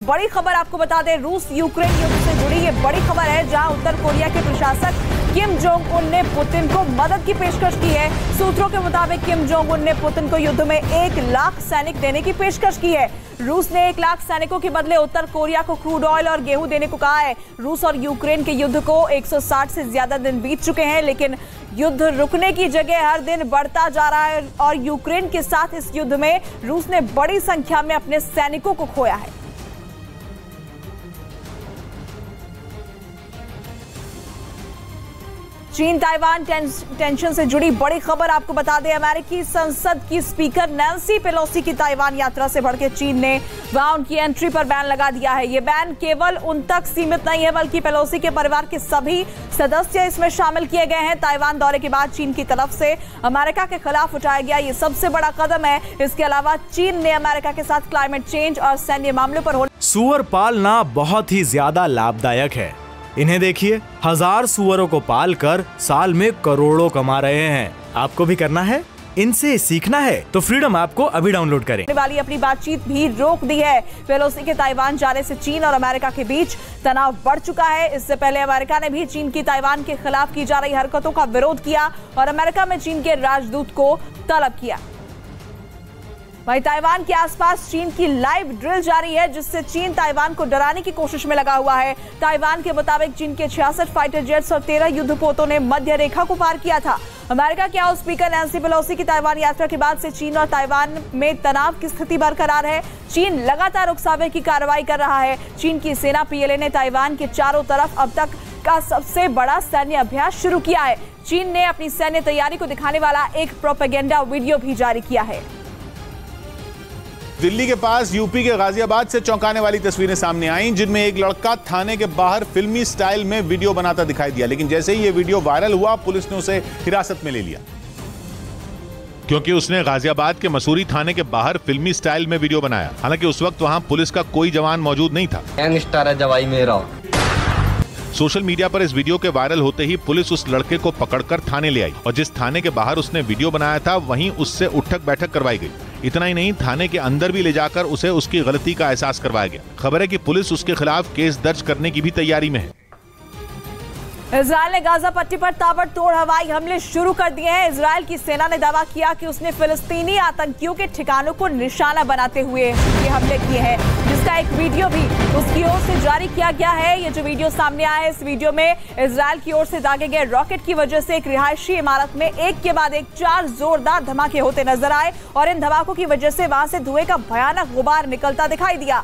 बड़ी खबर आपको बता दें, रूस यूक्रेन युद्ध से जुड़ी ये बड़ी खबर है, जहां उत्तर कोरिया के प्रशासक किम जोंग उन ने पुतिन को मदद की पेशकश की है। सूत्रों के मुताबिक किम जोंग उन ने पुतिन को युद्ध में 1 लाख सैनिक देने की पेशकश की है। रूस ने 1 लाख सैनिकों के बदले उत्तर कोरिया को क्रूड ऑयल और गेहूं देने को कहा है। रूस और यूक्रेन के युद्ध को 160 से ज्यादा दिन बीत चुके हैं, लेकिन युद्ध रुकने की जगह हर दिन बढ़ता जा रहा है और यूक्रेन के साथ इस युद्ध में रूस ने बड़ी संख्या में अपने सैनिकों को खोया है। चीन ताइवान टेंशन से जुड़ी बड़ी खबर आपको बता दें, अमेरिकी संसद की स्पीकर नैंसी पेलोसी की ताइवान यात्रा से भड़के चीन ने वहां उनकी एंट्री पर बैन लगा दिया है। यह बैन केवल उन तक सीमित नहीं है, बल्कि पेलोसी के परिवार के सभी सदस्य इसमें शामिल किए गए हैं। ताइवान दौरे के बाद चीन की तरफ से अमेरिका के खिलाफ उठाया गया ये सबसे बड़ा कदम है। इसके अलावा चीन ने अमेरिका के साथ क्लाइमेट चेंज और सैन्य मामलों पर सूअर पालना बहुत ही ज्यादा लाभदायक है। इन्हें देखिए, 1000 सूअरों को पालकर साल में करोड़ों कमा रहे हैं। आपको भी करना है, इनसे सीखना है तो फ्रीडम ऐप को अभी डाउनलोड करें। वाली अपनी बातचीत भी रोक दी है। पेलोसी के ताइवान जाने से चीन और अमेरिका के बीच तनाव बढ़ चुका है। इससे पहले अमेरिका ने भी चीन की ताइवान के खिलाफ की जा रही हरकतों का विरोध किया और अमेरिका में चीन के राजदूत को तलब किया। वहीं ताइवान के आसपास चीन की लाइव ड्रिल जारी है, जिससे चीन ताइवान को डराने की कोशिश में लगा हुआ है। ताइवान के मुताबिक चीन के 66 फाइटर जेट्स और 13 युद्धपोतों ने मध्य रेखा को पार किया था। अमेरिका के हाउस स्पीकर नैंसी पेलोसी की ताइवान यात्रा के बाद से चीन और ताइवान में तनाव की स्थिति बरकरार है। चीन लगातार उकसावे की कार्रवाई कर रहा है। चीन की सेना PLA ने ताइवान के चारों तरफ अब तक का सबसे बड़ा सैन्य अभ्यास शुरू किया है। चीन ने अपनी सैन्य तैयारी को दिखाने वाला एक प्रोपेगेंडा वीडियो भी जारी किया है। दिल्ली के पास यूपी के गाजियाबाद से चौंकाने वाली तस्वीरें सामने आईं, जिनमें एक लड़का थाने के बाहर फिल्मी स्टाइल में वीडियो बनाता दिखाई दिया। लेकिन जैसे ही ये वीडियो वायरल हुआ, पुलिस ने उसे हिरासत में ले लिया, क्योंकि उसने गाजियाबाद के मसूरी थाने के बाहर फिल्मी स्टाइल में वीडियो बनाया। हालांकि उस वक्त वहां पुलिस का कोई जवान मौजूद नहीं था। गैंगस्टर है जवाई मेरा। सोशल मीडिया पर इस वीडियो के वायरल होते ही पुलिस उस लड़के को पकड़कर थाने ले आई और जिस थाने के बाहर उसने वीडियो बनाया था, वहीं उससे उठक बैठक करवाई गई। इतना ही नहीं, थाने के अंदर भी ले जाकर उसे उसकी गलती का एहसास करवाया गया। खबर है कि पुलिस उसके खिलाफ केस दर्ज करने की भी तैयारी में है। इजरायल ने गाजा पट्टी पर ताबड़तोड़ हवाई हमले शुरू कर दिए हैं। इजरायल की सेना ने दावा किया कि उसने फिलिस्तीनी आतंकियों के ठिकानों को निशाना बनाते हुए ये हमले किए हैं, जिसका एक वीडियो भी उसकी ओर से जारी किया गया है। ये जो वीडियो सामने आया है, इस वीडियो में इजरायल की ओर से दागे गए रॉकेट की वजह से एक रिहायशी इमारत में एक के बाद एक 4 जोरदार धमाके होते नजर आए और इन धमाकों की वजह से वहां से धुएं का भयानक गुबार निकलता दिखाई दिया।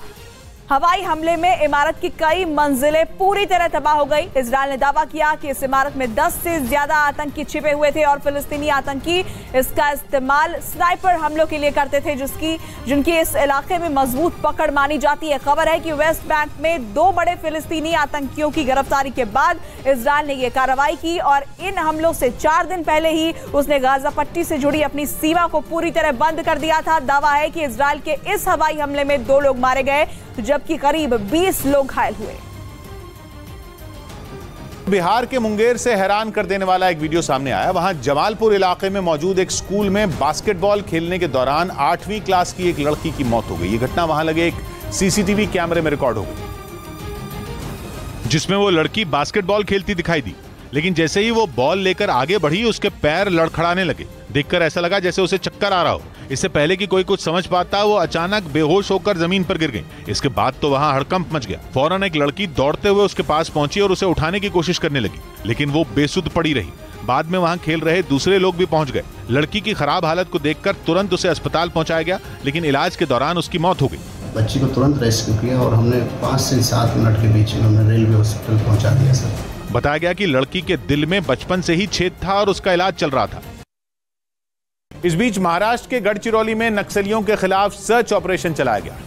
हवाई हमले में इमारत की कई मंजिलें पूरी तरह तबाह हो गई। इजरायल ने दावा किया कि इस इमारत में 10 से ज्यादा आतंकी छिपे हुए थे और फिलिस्तीनी आतंकी इसका इस्तेमाल स्नाइपर हमलों के लिए करते थे, जिनकी इस इलाके में मजबूत पकड़ मानी जाती है। खबर है कि वेस्ट बैंक में 2 बड़े फिलिस्तीनी आतंकियों की गिरफ्तारी के बाद इजरायल ने यह कार्रवाई की और इन हमलों से 4 दिन पहले ही उसने गाजा पट्टी से जुड़ी अपनी सीमा को पूरी तरह बंद कर दिया था। दावा है कि इजरायल के इस हवाई हमले में 2 लोग मारे गए, जबकि करीब 20 लोग घायल हुए। बिहार के मुंगेर से हैरान कर देने वाला एक वीडियो सामने आया। वहां जमालपुर इलाके में मौजूद एक स्कूल में बास्केटबॉल खेलने के दौरान 8वीं क्लास की एक लड़की की मौत हो गई। यह घटना वहां लगे एक CCTV कैमरे में रिकॉर्ड हो गई, जिसमें वो लड़की बास्केटबॉल खेलती दिखाई दी। लेकिन जैसे ही वो बॉल लेकर आगे बढ़ी, उसके पैर लड़खड़ाने लगे। देखकर ऐसा लगा जैसे उसे चक्कर आ रहा हो। इससे पहले कि कोई कुछ समझ पाता, वो अचानक बेहोश होकर जमीन पर गिर गई। इसके बाद तो वहां हड़कंप मच गया। फौरन एक लड़की दौड़ते हुए उसके पास पहुंची और उसे उठाने की कोशिश करने लगी, लेकिन वो बेसुध पड़ी रही। बाद में वहां खेल रहे दूसरे लोग भी पहुंच गए। लड़की की खराब हालत को देखकर तुरंत उसे अस्पताल पहुंचाया गया, लेकिन इलाज के दौरान उसकी मौत हो गई। बच्ची को तुरंत रेस्क्यू किया और हमने 5 से 7 मिनट के बीच में हमने रेलवे हॉस्पिटल पहुंचा दिया। सर, बताया गया कि लड़की के दिल में बचपन से ही छेद था और उसका इलाज चल रहा था। इस बीच महाराष्ट्र के गढ़चिरौली में नक्सलियों के खिलाफ सर्च ऑपरेशन चलाया गया।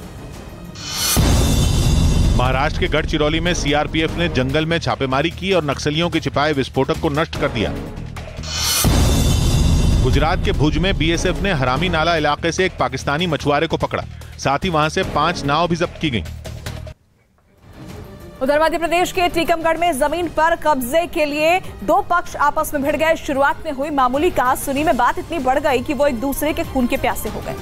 महाराष्ट्र के गढ़चिरौली में CRPF ने जंगल में छापेमारी की और नक्सलियों के छिपाए विस्फोटक को नष्ट कर दिया। गुजरात के भुज में BSF ने हरामी नाला इलाके से एक पाकिस्तानी मछुआरे को पकड़ा। साथ ही वहां से 5 नाव भी जब्त की गई। उधर मध्य प्रदेश के टीकमगढ़ में जमीन पर कब्जे के लिए 2 पक्ष आपस में भिड़ गए। शुरुआत में हुई मामूली कहासुनी में बात इतनी बढ़ गई कि वो एक दूसरे के खून के प्यासे हो गए।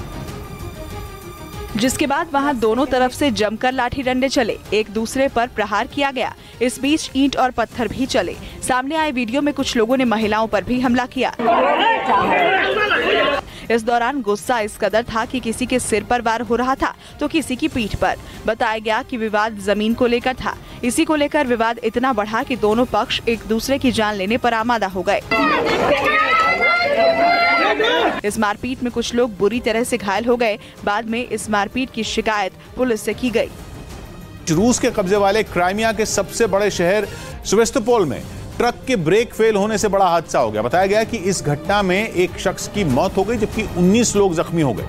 जिसके बाद वहां दोनों तरफ से जमकर लाठी डंडे चले, एक दूसरे पर प्रहार किया गया। इस बीच ईंट और पत्थर भी चले। सामने आए वीडियो में कुछ लोगों ने महिलाओं पर भी हमला किया। इस दौरान गुस्सा इस कदर था कि किसी के सिर पर वार हो रहा था तो किसी की पीठ पर। बताया गया कि विवाद जमीन को लेकर था। इसी को लेकर विवाद इतना बढ़ा कि दोनों पक्ष एक दूसरे की जान लेने पर आमादा हो गए। इस मारपीट में कुछ लोग बुरी तरह से घायल हो गए। बाद में इस मारपीट की शिकायत पुलिस से की गई। रूस के कब्जे वाले क्राइमिया के सबसे बड़े शहर सेवास्तोपोल में ट्रक के ब्रेक फेल होने से बड़ा हादसा हो गया। बताया गया कि इस घटना में एक शख्स की मौत हो गई जबकि 19 लोग जख्मी हो गए,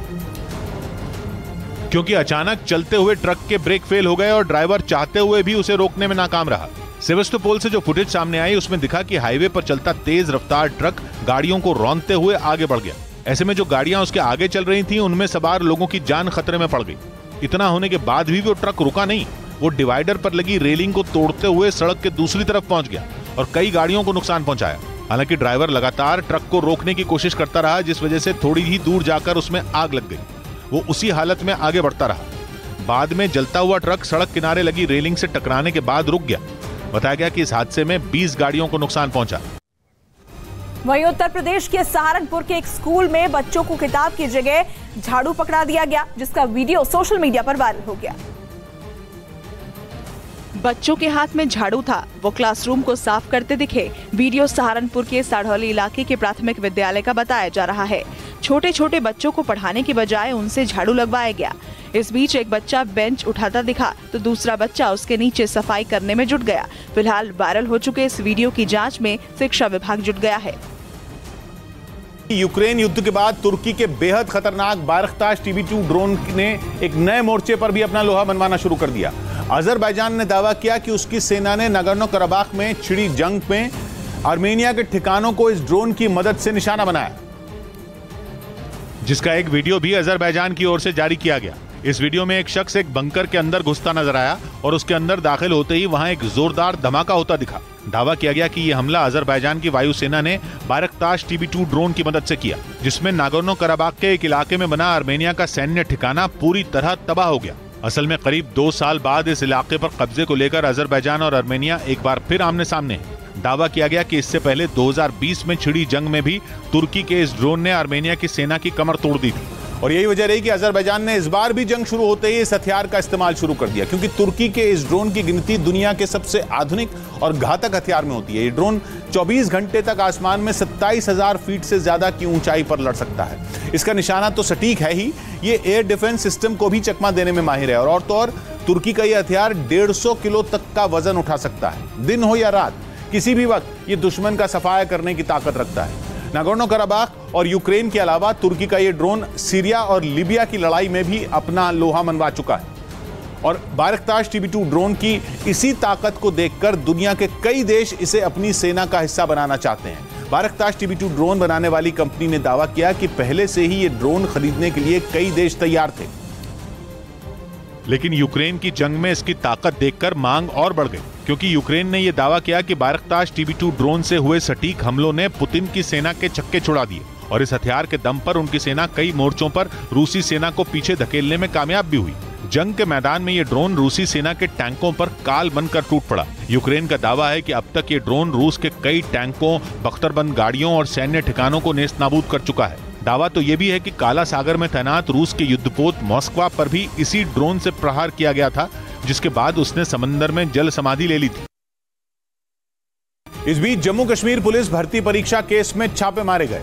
क्योंकि अचानक चलते हुए ट्रक के ब्रेक फेल हो गए और ड्राइवर चाहते हुए भी उसे रोकने में नाकाम रहा। सेवास्तोपोल से जो फुटेज सामने आई उसमें दिखा कि हाईवे पर चलता तेज रफ्तार ट्रक गाड़ियों को रौंदते हुए आगे बढ़ गया। ऐसे में जो गाड़ियां उसके आगे चल रही थीं, उनमें सवार लोगों की जान खतरे में पड़ गई। इतना होने के बाद भी वो ट्रक रुका नहीं। वो डिवाइडर पर लगी रेलिंग को तोड़ते हुए सड़क के दूसरी तरफ पहुंच गया और कई गाड़ियों को नुकसान पहुंचाया। हालांकि ड्राइवर लगातार ट्रक को रोकने की कोशिश करता रहा, जिस वजह से थोड़ी ही दूर जाकर उसमें आग लग गई। वो उसी हालत में आगे बढ़ता रहा। बाद में जलता हुआ ट्रक सड़क किनारे लगी रेलिंग से टकराने के बाद रुक गया। बताया गया कि इस हादसे में 20 गाड़ियों को नुकसान पहुंचा। वहीं उत्तर प्रदेश के सहारनपुर के एक स्कूल में बच्चों को किताब की जगह झाड़ू पकड़ा दिया गया, जिसका वीडियो सोशल मीडिया पर वायरल हो गया। बच्चों के हाथ में झाड़ू था, वो क्लासरूम को साफ करते दिखे। वीडियो सहारनपुर के साढ़ौली इलाके के प्राथमिक विद्यालय का बताया जा रहा है। छोटे छोटे बच्चों को पढ़ाने की बजाय उनसे झाड़ू लगवाया गया। इस बीच एक बच्चा बेंच उठाता दिखा तो दूसरा बच्चा उसके नीचे सफाई करने में जुट गया। फिलहाल वायरल हो चुके इस वीडियो की जांच में शिक्षा विभाग जुट गया है। यूक्रेन युद्ध के बाद तुर्की के बेहद खतरनाक बायरख्तार TB2 ड्रोन ने एक नए मोर्चे पर भी अपना लोहा मनवाना शुरू कर दिया। अजरबैजान ने दावा किया कि उसकी सेना ने नागोर्नो कराबाख में छिड़ी जंग में आर्मेनिया के ठिकानों को इस ड्रोन की मदद से निशाना बनाया, जिसका एक वीडियो भी अजरबैजान की ओर से जारी किया गया। इस वीडियो में एक शख्स एक बंकर के अंदर घुसता नजर आया और उसके अंदर दाखिल होते ही वहां एक जोरदार धमाका होता दिखा। दावा किया गया कि यह हमला अजरबैजान की वायुसेना ने बायरख्तार TB2 ड्रोन की मदद से किया, जिसमें नागोर्नो कराबाख के एक इलाके में बना आर्मेनिया का सैन्य ठिकाना पूरी तरह तबाह हो गया। असल में करीब 2 साल बाद इस इलाके पर कब्जे को लेकर अजरबैजान और आर्मेनिया एक बार फिर आमने सामने है। दावा किया गया कि इससे पहले 2020 में छिड़ी जंग में भी तुर्की के इस ड्रोन ने आर्मेनिया की सेना की कमर तोड़ दी थी। और यही वजह रही कि अजरबैजान ने इस बार भी जंग शुरू होते ही इस हथियार का इस्तेमाल शुरू कर दिया, क्योंकि तुर्की के इस ड्रोन की गिनती दुनिया के सबसे आधुनिक और घातक हथियार में होती है। ये ड्रोन 24 घंटे तक आसमान में 27,000 फीट से ज्यादा की ऊंचाई पर लड़ सकता है। इसका निशाना तो सटीक है ही, ये एयर डिफेंस सिस्टम को भी चकमा देने में माहिर है। और तो और तुर्की का यह हथियार 150 किलो तक का वजन उठा सकता है। दिन हो या रात, किसी भी वक्त ये दुश्मन का सफाया करने की ताकत रखता है। नागोर्नो कराबाख और यूक्रेन के अलावा तुर्की का ये ड्रोन सीरिया और लीबिया की लड़ाई में भी अपना लोहा मनवा चुका है। और बायरख्तार TB2 ड्रोन की इसी ताकत को देखकर दुनिया के कई देश इसे अपनी सेना का हिस्सा बनाना चाहते हैं। बायरख्तार TB2 ड्रोन बनाने वाली कंपनी ने दावा किया कि पहले से ही ये ड्रोन खरीदने के लिए कई देश तैयार थे, लेकिन यूक्रेन की जंग में इसकी ताकत देखकर मांग और बढ़ गई, क्योंकि यूक्रेन ने यह दावा किया कि बायरख्तार TB2 ड्रोन से हुए सटीक हमलों ने पुतिन की सेना के छक्के छुड़ा दिए और इस हथियार के दम पर उनकी सेना कई मोर्चों पर रूसी सेना को पीछे धकेलने में कामयाब भी हुई। जंग के मैदान में ये ड्रोन रूसी सेना के टैंकों पर काल बनकर टूट पड़ा। यूक्रेन का दावा है कि अब तक ये ड्रोन रूस के कई टैंकों, बख्तरबंद गाड़ियों और सैन्य ठिकानों को नेस्त नाबूद कर चुका है। दावा तो ये भी है कि काला सागर में तैनात रूस के युद्धपोत मॉस्कवा पर भी इसी ड्रोन से प्रहार किया गया था, जिसके बाद उसने समंदर में जल समाधि ले ली थी। इस बीच जम्मू कश्मीर पुलिस भर्ती परीक्षा केस में छापे मारे गए।